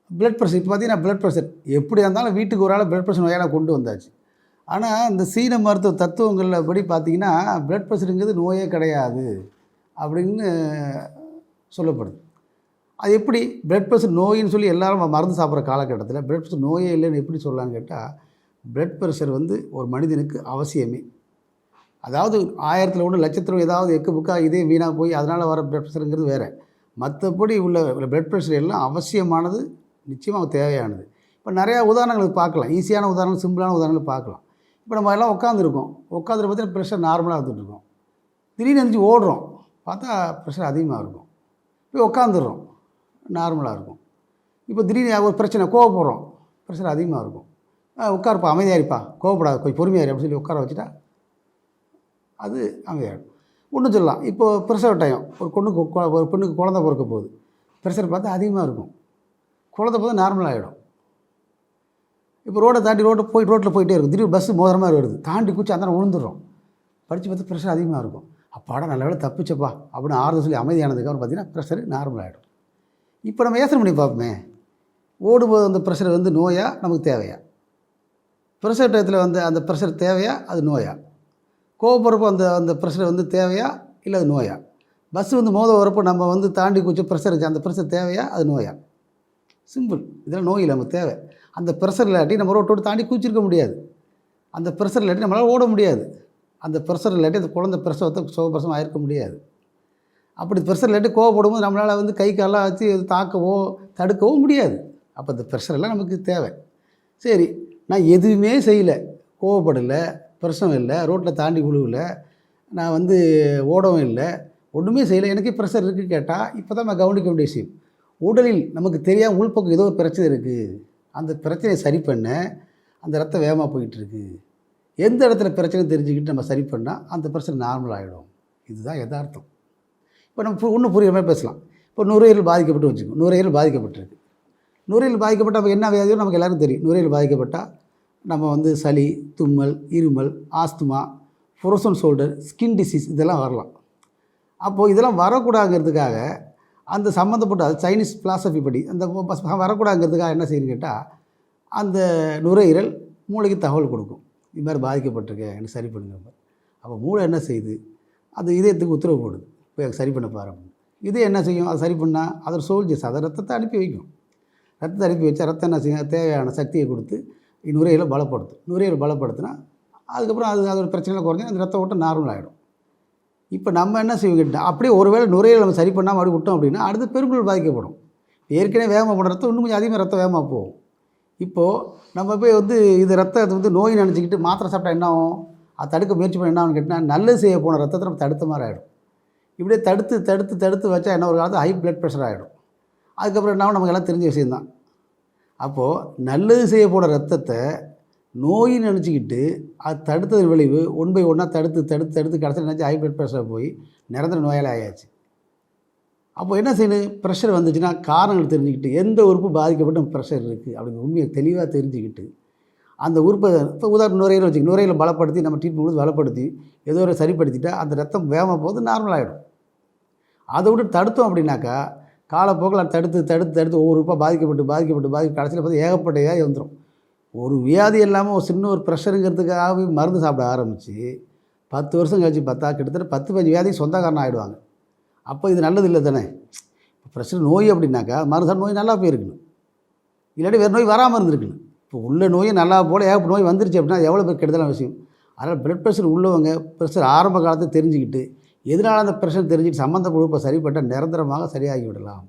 Blood pressure இப்போ பார்த்தீங்கன்னா blood pressure எப்படி இருந்தாலும் வீட்டுக்கு ஒரு ஆள் பிளட் ப்ரெஷர் நோயால் கொண்டு வந்தாச்சு. ஆனால் இந்த சீன மருத்துவ தத்துவங்களில் படி பார்த்திங்கன்னா பிளட் ப்ரெஷருங்கிறது நோயே கிடையாது அப்படின்னு சொல்லப்படுது. அது எப்படி பிளட் ப்ரெஷர் நோயின்னு சொல்லி எல்லோரும் மருந்து சாப்பிட்ற காலகட்டத்தில் பிளட் ப்ரெஷர் நோயே இல்லைன்னு எப்படி சொல்லலான்னு கேட்டால், பிளட் ப்ரெஷர் ஒரு மனிதனுக்கு அவசியமே. அதாவது 1000ல் 1 லட்சத்தில் ஏதாவது எக்கு புக்கா இதே வீணாக போய் அதனால் வர பிளட் ப்ரெஷருங்கிறது வேறு. மற்றபடி உள்ள பிளட் ப்ரெஷர் எல்லாம் அவசியமானது, நிச்சயமாக தேவையானது. இப்போ நிறையா உதாரணங்களுக்கு பார்க்கலாம். ஈஸியான உதாரணம், சிம்பிளான உதாரணங்கள் பார்க்கலாம். இப்போ நம்ம எல்லாம் உட்காந்துருக்கோம். உட்காந்துட்டு பார்த்தீங்கன்னா ப்ரெஷர் நார்மலாக இருந்துகிட்ருக்கோம். திடீர்னு எழுந்திரிச்சு ஓடுறோம், பார்த்தா ப்ரெஷர் அதிகமாக இருக்கும். போய் உட்காந்துடுறோம், நார்மலாக இருக்கும். இப்போ திடீர்னு ஒரு பிரச்சனை, கோவப்படுறோம், ப்ரெஷர் அதிகமாக இருக்கும். உட்காருப்பா, அமைதியாக இருப்பா, கோவப்படாது, கொஞ்சம் பொறுமையாக இரு அப்படின்னு சொல்லி உட்கார வச்சுட்டா அது அமைதியாகிடும். ஒன்றும் சொல்லலாம். இப்போது பிரசவ டைம், ஒரு பெண்ணுக்கு குழந்தை பிறக்க போகுது, ப்ரெஷர் பார்த்தா அதிகமாக இருக்கும். குழந்தை போது நார்மலாகிடும். இப்போ ரோட்டை தாண்டி ரோட்டில் போயிட்டே இருக்கும். திடீர்னு பஸ்ஸு மோதுற மாதிரி வருது, தாண்டி குச்சி அந்த விழுந்துடுறோம். படித்து பார்த்தா ப்ரெஷர் அதிகமாக இருக்கும். அப்பாடா நல்ல வேளை தப்பிச்சப்பா அப்படின்னு ஆறுதல் சொல்லி அமைதியானதுக்கப்புறம் பார்த்திங்கன்னா ப்ரெஷர் நார்மலாகிடும். இப்போ நம்ம யோசனை பண்ணி பார்ப்போமே, ஓடும்போது அந்த ப்ரெஷர் நோயா நமக்கு தேவையா? ப்ரெஷர் டயத்தில் அந்த ப்ரெஷர் தேவையா, அது நோயா? கோவப்படுறப்போ அந்த ப்ரெஷர் தேவையா, இல்லை அது நோயா? பஸ்ஸு மோத வரப்போ நம்ம தாண்டி குச்சி ப்ரெஷர் இருக்குது, அந்த ப்ரெஷர் தேவையா, அது நோயா? சிம்பிள். இதெல்லாம் நோய் இல்லை, நமக்கு தேவை. அந்த ப்ரெஷர் இல்லாட்டி நம்ம ரோட்டோடு தாண்டி குச்சிருக்க முடியாது. அந்த ப்ரெஷர் இல்லாட்டி நம்மளால் ஓட முடியாது. அந்த ப்ரெஷர் இல்லாட்டி அந்த குழந்தை பிரசவத்தை சுகப்பிரசவம் ஆகிருக்க முடியாது. அப்படி ப்ரெஷர் இல்லாட்டி கோவப்படும்போது நம்மளால் கை காலெலாம் வச்சு தாக்கவோ தடுக்கவோ முடியாது. அப்போ அந்த ப்ரெஷரெல்லாம் நமக்கு தேவை. சரி, நான் எதுவுமே செய்யலை, கோவப்படலை, பிரசவம் இல்லை, ரோட்டில் தாண்டி விழுவலை, நான் ஓடவும் இல்லை, ஒன்றுமே செய்யலை, எனக்கே ப்ரெஷர் இருக்குது கேட்டால் இப்போ தான் நம்ம கவனிக்க வேண்டிய விஷயம். உடலில் நமக்கு தெரியாமல் உள்பக்கம் ஏதோ ஒரு பிரச்சனை இருக்குது. அந்த பிரச்சனையை சரி பண்ண அந்த ரத்தம் வேகமாக போயிட்டுருக்கு. எந்த இடத்துல பிரச்சனை தெரிஞ்சுக்கிட்டு நம்ம சரி பண்ணால் அந்த பிரச்சனை நார்மல் ஆகிடும். இதுதான் யதார்த்தம். இப்போ நம்ம இன்னும் புரியுற மாதிரி பேசலாம். இப்போ நுரையீரல் பாதிக்கப்பட்டு வச்சுக்கோங்க. நுரையீரல் பாதிக்கப்பட்டிருக்கு. நுரையீரல் பாதிக்கப்பட்டால் அப்போ என்ன வியாதியோ நமக்கு எல்லாருக்கும் தெரியும். நுரையீரல் பாதிக்கப்பட்டால் நம்ம சளி, தும்மல், இருமல், asthma, frozen shoulder, skin disease இதெல்லாம் வரலாம். அப்போது இதெல்லாம் வரக்கூடாதுங்கிறதுக்காக அந்த சம்மந்தப்பட்ட சைனீஸ் ஃபிலாசபி படி அந்த வரக்கூடாதுங்கிறதுக்காக என்ன செய்யணும்னு கேட்டால், அந்த நுரையீரல் மூளைக்கு தகவல் கொடுக்கும், இது மாதிரி பாதிக்கப்பட்டிருக்கேன், எனக்கு சரி பண்ணுங்க. அப்போ மூளை என்ன செய்யுது, அது இதயத்துக்கு உத்தரவு போடுது, போய் சரி பண்ண பாரு அப்படின்னு. இது என்ன செய்யும், அதை சரி பண்ணால் அதோட சோல்ஜர்ஸ் அதை ரத்தத்தை அனுப்பி வைக்கும். ரத்தத்தை அனுப்பி வச்சா ரத்தம் என்ன செய்யும், தேவையான சக்தியை கொடுத்து நுரையீரலை பலப்படுத்தும். நுரையீரல் பலப்படுத்தினா அதுக்கப்புறம் அதோட பிரச்சனைலாம் குறைஞ்சி அந்த ரத்த ஓட்டம் நார்மல் ஆகிடும். இப்போ நம்ம என்ன செய்வோம் கேட்டால், அப்படியே ஒருவேளை நுரையீரல் நம்ம சரி பண்ணாமல் அப்படி விட்டோம் அப்படின்னா அடுத்து பெருங்குடல் பாதிக்கப்படும். ஏற்கனவே வேகமாக போன ரத்தம் இன்னும் கொஞ்சம் அதிகமாக ரத்தம் வேகமாக போகும். இப்போது நம்ம போய் இது ரத்தத்தை நோய் நினச்சிக்கிட்டு மாத்திரை சாப்பிட்டா என்ன ஆகும், அதை தடுக்க முயற்சி பண்ண என்ன ஆகும்னு கேட்டால், நல்லது செய்ய போன ரத்தத்தை நம்ம தடுத்த மாதிரி ஆகிடும். இப்படியே தடுத்து வச்சா என்ன, ஒரு காலத்தில் ஹை பிளட் ப்ரெஷர் ஆகிடும். அதுக்கப்புறம் என்ன ஆகும், நமக்கு எல்லாம் தெரிஞ்ச விஷயந்தான். அப்போது நல்லது செய்ய போன ரத்தத்தை நோயின்னு நினச்சிக்கிட்டு அது தடுத்தது விளைவு 1 by 1 தடுத்து கடைசியில் நினச்சி ஹை பிளட் ப்ரெஷர் போய் நிரந்தர நோயால் ஆயாச்சு. அப்போ என்ன செய்யணும், ப்ரெஷர் வந்துச்சுன்னா காரணங்கள் தெரிஞ்சுக்கிட்டு எந்த உறுப்பு பாதிக்கப்பட்ட ப்ரெஷர் இருக்குது அப்படிங்கிற உண்மையை தெளிவாக தெரிஞ்சுக்கிட்டு அந்த உறுப்பை, இப்போ உதாரணம் நுரையீரல் வச்சுக்கணும், நுரையீரலை பலப்படுத்தி நம்ம ட்ரீட்மெண்ட் பலப்படுத்தி ஏதோ ஒரு சரிப்படுத்திட்டா அந்த ரத்தம் வேகமாக போது நார்மலாகிடும். அதை விட்டு தடுத்தோம் அப்படின்னாக்கா காலப்போக்கில் தடுத்து ஒவ்வொரு உறுப்பாக பாதிக்கப்பட்டு கடைசியில் பார்த்து ஏகப்பட்ட வியாதி வந்துடும். ஒரு வியாதி இல்லாமல் ஒரு சின்ன ஒரு ப்ரெஷருங்கிறதுக்காகவே மருந்து சாப்பிட ஆரம்பித்து 10 வருஷம் கழிச்சு பார்த்தா கிட்டத்தட்ட 10-15 வியாதிக்கு சொந்தக்காரன் ஆகிடுவாங்க. அப்போ இது நல்லது இல்லை தானே. இப்போ ப்ரெஷர் நோய் அப்படின்னாக்கா மருந்து நோய் நல்லா போயிருக்கணும், இல்லாட்டி வேறு நோய் வராமல் இருந்திருக்கணும். இப்போ உள்ள நோயை நல்லா போல ஏகப்பட்ட நோய் வந்துருச்சு அப்படின்னா எவ்வளோ பேர் கெடுதலான விஷயம். அதனால் பிளட் ப்ரெஷர் உள்ளவங்க ப்ரெஷர் ஆரம்ப காலத்தை தெரிஞ்சுக்கிட்டு எதனால் அந்த ப்ரெஷர் தெரிஞ்சுக்கிட்டு சம்மந்தப்பட்ட உறுப்பை சரிப்பட்டால் நிரந்தரமாக சரியாகி விடலாம்.